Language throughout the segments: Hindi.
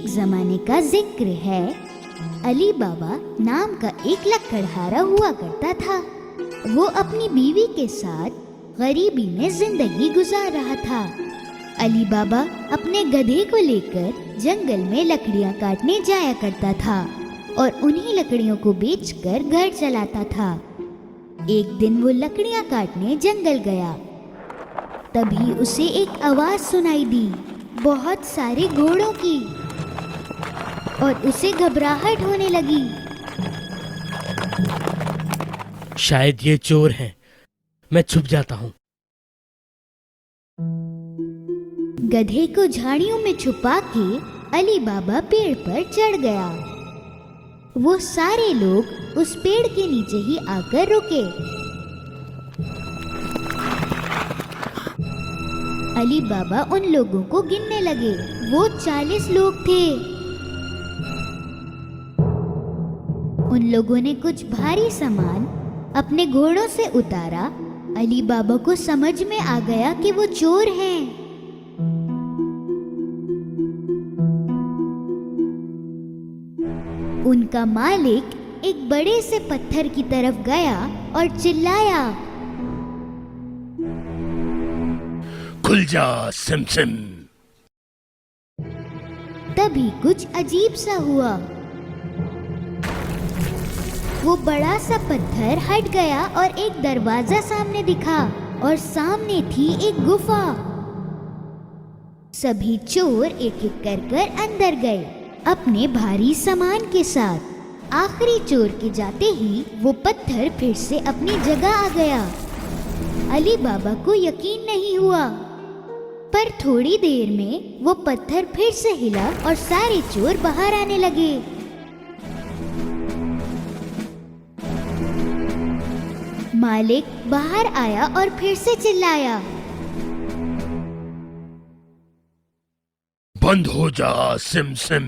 जमाने का जिक्र है। अली बाबा नाम का एक लकड़हारा हुआ करता था। वो अपनी बीवी के साथ गरीबी में जिंदगी गुजार रहा था। अली बाबा अपने गधे को लेकर जंगल में लकड़ियां काटने जाया करता था और उन्हीं लकड़ियों को बेचकर घर चलाता था। एक दिन वो लकड़ियां काटने जंगल गया। तभी उसे एक आवाज सुनाई दी, बहुत सारे घोड़ों की, और उसे घबराहट होने लगी। शायद ये चोर हैं, मैं छुप जाता हूँ। गधे को झाड़ियों में छुपा के अली बाबा पेड़ पर चढ़ गया। वो सारे लोग उस पेड़ के नीचे ही आकर रुके। अली बाबा उन लोगों को गिनने लगे। वो 40 लोग थे। उन लोगों ने कुछ भारी सामान अपने घोड़ों से उतारा। अली बाबा को समझ में आ गया कि वो चोर हैं। उनका मालिक एक बड़े से पत्थर की तरफ गया और चिल्लाया, खुल जा सिम सिम। तभी कुछ अजीब सा हुआ। वो बड़ा सा पत्थर हट गया और एक दरवाजा सामने दिखा और सामने थी एक गुफा। सभी चोर एक एक कर अंदर गए अपने भारी सामान के साथ। आखिरी चोर के जाते ही वो पत्थर फिर से अपनी जगह आ गया। अली बाबा को यकीन नहीं हुआ, पर थोड़ी देर में वो पत्थर फिर से हिला और सारे चोर बाहर आने लगे। मालिक बाहर आया और फिर से चिल्लाया, बंद हो जा सिम सिम।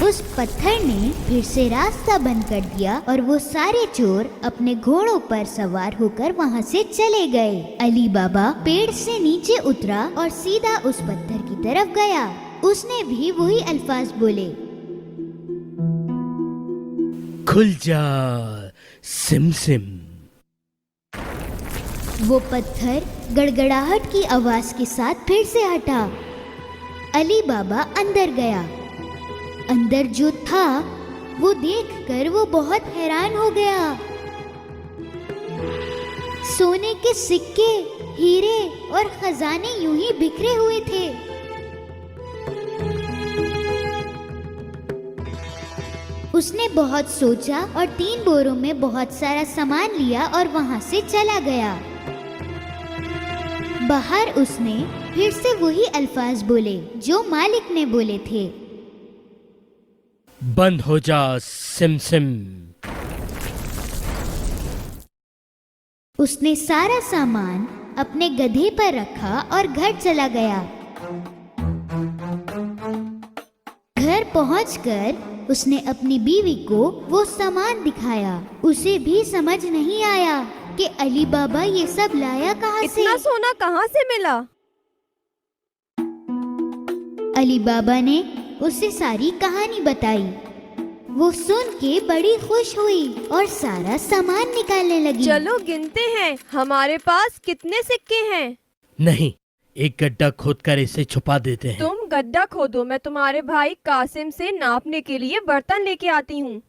उस पत्थर ने फिर से रास्ता बंद कर दिया और वो सारे चोर अपने घोड़ों पर सवार होकर वहाँ से चले गए। अली बाबा पेड़ से नीचे उतरा और सीधा उस पत्थर की तरफ गया। उसने भी वही अल्फाज बोले, खुल जा सिम सिम। वो पत्थर गड़गड़ाहट की आवाज के साथ फिर से हटा। अली बाबा अंदर गया। अंदर जो था वो देखकर वो बहुत हैरान हो गया। सोने के सिक्के, हीरे और खजाने यूं ही बिखरे हुए थे। उसने बहुत सोचा और 3 बोरों में बहुत सारा सामान लिया और वहां से चला गया। बाहर उसने फिर से वही अल्फाज बोले जो मालिक ने बोले थे, बंद हो जा सिम सिम। उसने सारा सामान अपने गधे पर रखा और घर चला गया। घर पहुंचकर उसने अपनी बीवी को वो सामान दिखाया। उसे भी समझ नहीं आया कि अली बाबा ये सब लाया कहाँ से। इतना सोना कहाँ से मिला? अली बाबा ने उसे सारी कहानी बताई। वो सुन के बड़ी खुश हुई और सारा सामान निकालने लगी। चलो गिनते हैं, हमारे पास कितने सिक्के हैं। नहीं, एक गड्ढा खोदकर इसे छुपा देते हैं। तुम गड्ढा खोदो, मैं तुम्हारे भाई कासिम से नापने के लिए बर्तन लेके आती हूँ।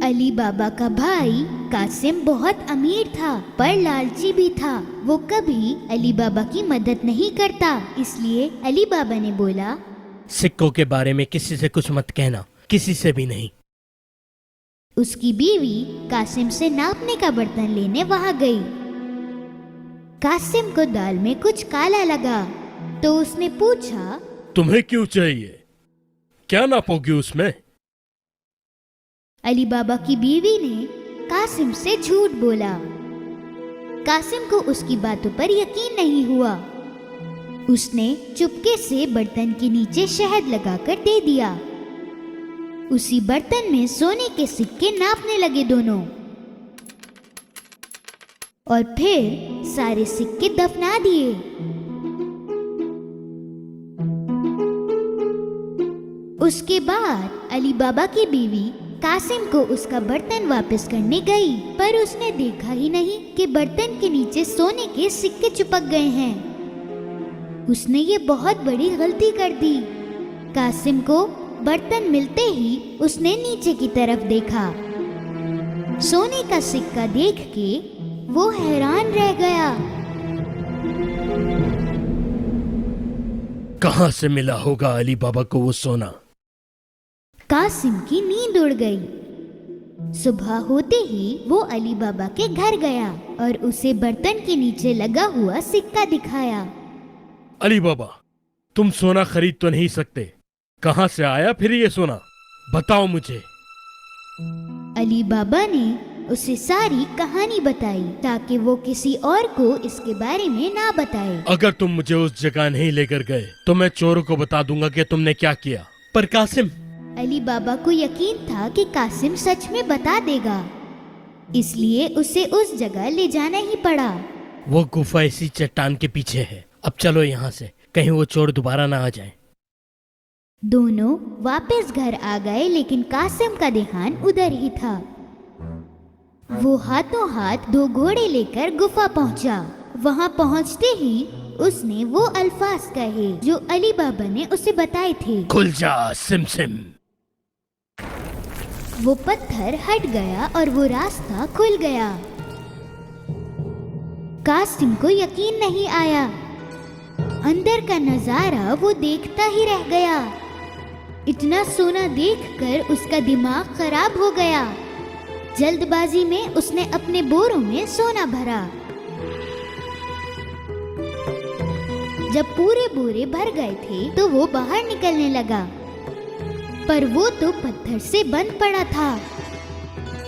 अली बाबा का भाई कासिम बहुत अमीर था पर लालची भी था। वो कभी अली बाबा की मदद नहीं करता। इसलिए अली बाबा ने बोला, सिक्कों के बारे में किसी से कुछ मत कहना, किसी से भी नहीं। उसकी बीवी कासिम से नापने का बर्तन लेने वहाँ गई। कासिम को दाल में कुछ काला लगा तो उसने पूछा, तुम्हें क्यों चाहिए? क्या नापोगी उसमें? अली बाबा की बीवी ने कासिम से झूठ बोला। कासिम को उसकी बातों पर यकीन नहीं हुआ। उसने चुपके से बर्तन के नीचे शहद लगाकर दे दिया। उसी बर्तन में सोने के सिक्के नापने लगे दोनों, और फिर सारे सिक्के दफना दिए। उसके बाद अली बाबा की बीवी कासिम को उसका बर्तन वापस करने गई, पर उसने देखा ही नहीं कि बर्तन के नीचे सोने के सिक्के चिपक गए हैं। उसने ये बहुत बड़ी गलती कर दी। कासिम को बर्तन मिलते ही उसने नीचे की तरफ देखा। सोने का सिक्का देख के वो हैरान रह गया। कहाँ से मिला होगा अली बाबा को वो सोना? कासिम की नींद उड़ गई। सुबह होते ही वो अली बाबा के घर गया और उसे बर्तन के नीचे लगा हुआ सिक्का दिखाया। अली बाबा, तुम सोना खरीद तो नहीं सकते, कहाँ से आया फिर ये सोना, बताओ मुझे। अली बाबा ने उसे सारी कहानी बताई ताकि वो किसी और को इसके बारे में ना बताए। अगर तुम मुझे उस जगह नहीं लेकर गए तो मैं चोरों को बता दूंगा कि तुमने क्या किया। पर कासिम, अली बाबा को यकीन था कि कासिम सच में बता देगा, इसलिए उसे उस जगह ले जाना ही पड़ा। वो गुफा इसी चट्टान के पीछे है। अब चलो यहाँ से, कहीं वो चोर दोबारा ना आ जाए। दोनों वापस घर आ गए, लेकिन कासिम का ध्यान उधर ही था। वो हाथों हाथ 2 घोड़े लेकर गुफा पहुंचा। वहां पहुंचते ही उसने वो अल्फाज कहे जो अली बाबा ने उसे बताए थे। खुल जा सिम सिम। वो पत्थर हट गया और वो रास्ता खुल गया। कासिम को यकीन नहीं आया। अंदर का नजारा वो देखता ही रह गया। इतना सोना देखकर उसका दिमाग खराब हो गया। जल्दबाजी में उसने अपने बोरों में सोना भरा। जब पूरे बोरे भर गए थे तो वो बाहर निकलने लगा, पर वो तो पत्थर से बंद पड़ा था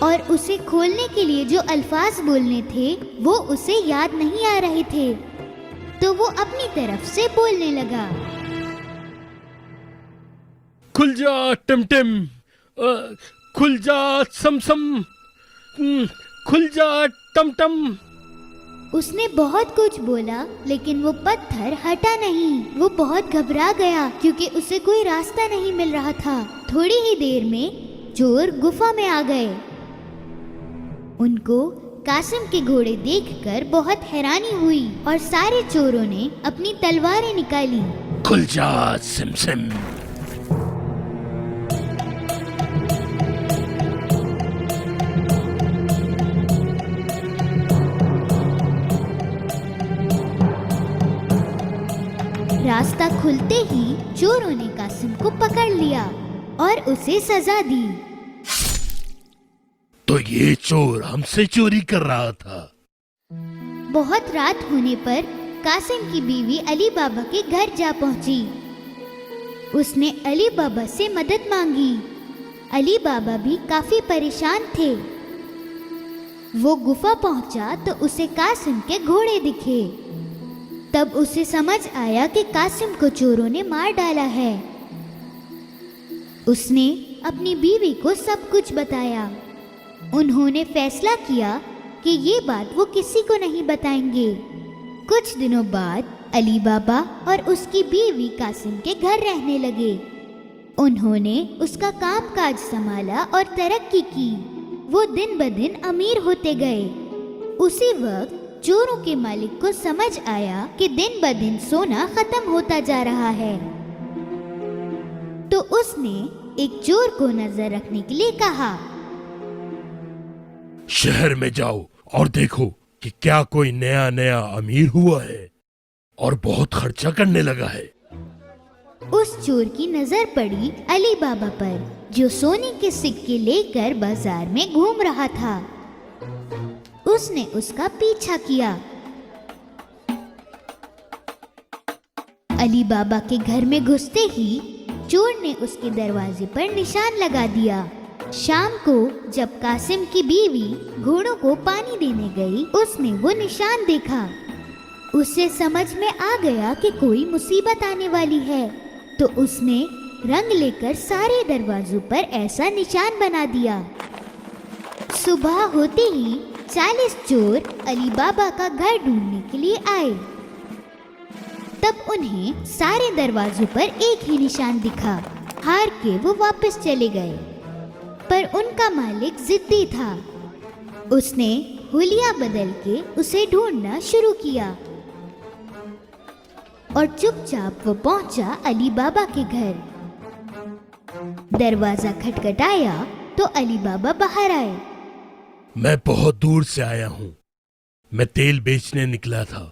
और उसे खोलने के लिए जो अल्फाज बोलने थे वो उसे याद नहीं आ रहे थे। तो वो अपनी तरफ से बोलने लगा, खुल जा टिमटिम, खुल जा समसम, खुल जा टमटम। उसने बहुत कुछ बोला, लेकिन वो पत्थर हटा नहीं। वो बहुत घबरा गया क्योंकि उसे कोई रास्ता नहीं मिल रहा था। थोड़ी ही देर में चोर गुफा में आ गए। उनको कासिम के घोड़े देखकर बहुत हैरानी हुई और सारे चोरों ने अपनी तलवारें निकाली। खुल जा सिम सिम। रास्ता खुलते ही चोरों ने कासिम को पकड़ लिया और उसे सजा दी। तो ये चोर हमसे चोरी कर रहा था। बहुत रात होने पर कासिम की बीवी अली बाबा के घर जा पहुंची। उसने अली बाबा से मदद मांगी। अली बाबा भी काफी परेशान थे। वो गुफा पहुंचा तो उसे कासिम के घोड़े दिखे। तब उसे समझ आया कि कासिम को चोरों ने मार डाला है। उसने अपनी बीवी को सब कुछ बताया। उन्होंने फैसला किया कि ये बात वो किसी को नहीं बताएंगे। कुछ दिनों बाद अली बाबा और उसकी बीवी कासिम के घर रहने लगे। उन्होंने उसका कामकाज संभाला और तरक्की की। वो दिन ब दिन अमीर होते गए। उसी वक्त चोरों के मालिक को समझ आया कि दिन ब दिन सोना खत्म होता जा रहा है। तो उसने एक चोर को नजर रखने के लिए कहा, शहर में जाओ और देखो कि क्या कोई नया नया अमीर हुआ है और बहुत खर्चा करने लगा है। उस चोर की नजर पड़ी अली बाबा पर, जो सोने के सिक्के लेकर बाजार में घूम रहा था। उसने उसका पीछा किया। अली बाबा के घर में घुसते ही चोर ने उसके दरवाजे पर निशान लगा दिया। शाम को जब कासिम की बीवी घोड़ों को पानी देने गई, उसने वो निशान देखा। उसे समझ में आ गया कि कोई मुसीबत आने वाली है, तो उसने रंग लेकर सारे दरवाजों पर ऐसा निशान बना दिया। सुबह होते ही 40 चोर अली बाबा का घर ढूंढने के लिए आए। तब उन्हें सारे दरवाजों पर एक ही निशान दिखा। हार के वो वापस चले गए। पर उनका मालिक जिद्दी था। उसने हुलिया बदल के उसे ढूंढना शुरू किया और चुपचाप वो पहुंचा अली बाबा के घर। दरवाजा खटखटाया तो अली बाबा बाहर आए। मैं बहुत दूर से आया हूँ। मैं तेल बेचने निकला था।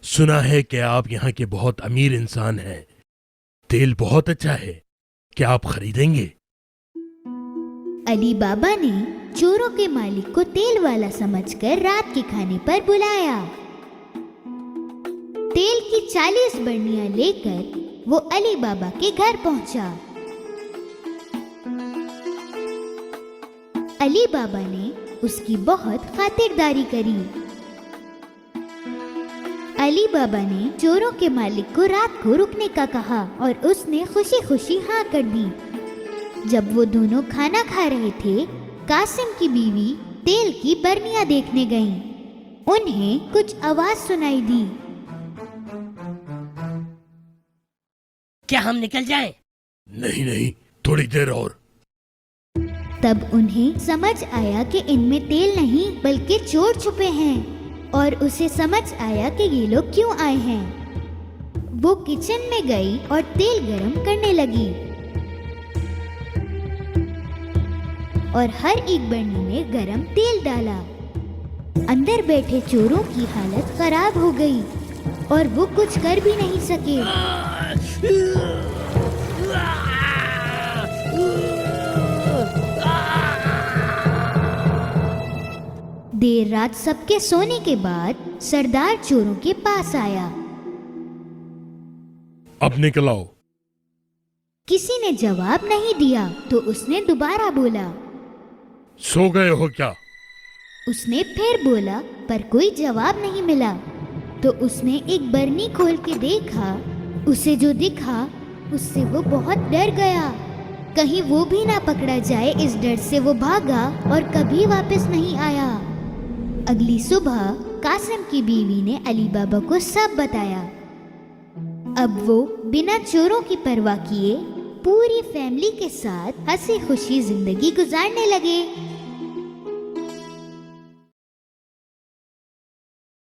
सुना है कि आप यहाँ के बहुत अमीर इंसान हैं। तेल बहुत अच्छा है, क्या आप खरीदेंगे? अली बाबा ने चोरों के मालिक को तेल वाला समझकर रात के खाने पर बुलाया। तेल की 40 बरनियां लेकर वो अली बाबा के घर पहुंचा। अली बाबा ने उसकी बहुत खातिरदारी करी। अली बाबा ने चोरों के मालिक को रात को रुकने का कहा और उसने खुशी खुशी हाँ कर दी। जब वो दोनों खाना खा रहे थे, कासिम की बीवी तेल की बरनियां देखने गईं। उन्हें कुछ आवाज सुनाई दी। क्या हम निकल जाएं? नहीं नहीं, थोड़ी देर और। तब उन्हें समझ आया कि इनमें तेल नहीं बल्कि चोर छुपे हैं और उसे समझ आया कि ये लोग क्यों आए हैं। वो किचन में गई और तेल गरम करने लगी और हर एक बरनी में गरम तेल डाला। अंदर बैठे चोरों की हालत खराब हो गई और वो कुछ कर भी नहीं सके। देर रात सबके सोने के बाद सरदार चोरों के पास आया। अब निकल आओ। किसी ने जवाब नहीं दिया तो उसने दोबारा बोला। सो गए हो क्या? उसने फिर बोला पर कोई जवाब नहीं मिला। तो उसने एक बरनी खोल के देखा। उसे जो दिखा उससे वो बहुत डर गया। कहीं वो भी ना पकड़ा जाए, इस डर से वो भागा और कभी वापस नहीं आया। अगली सुबह कासिम की बीवी ने अली बाबा को सब बताया। अब वो बिना चोरों की परवाह किए पूरी फैमिली के साथ हंसी खुशी जिंदगी गुजारने लगे।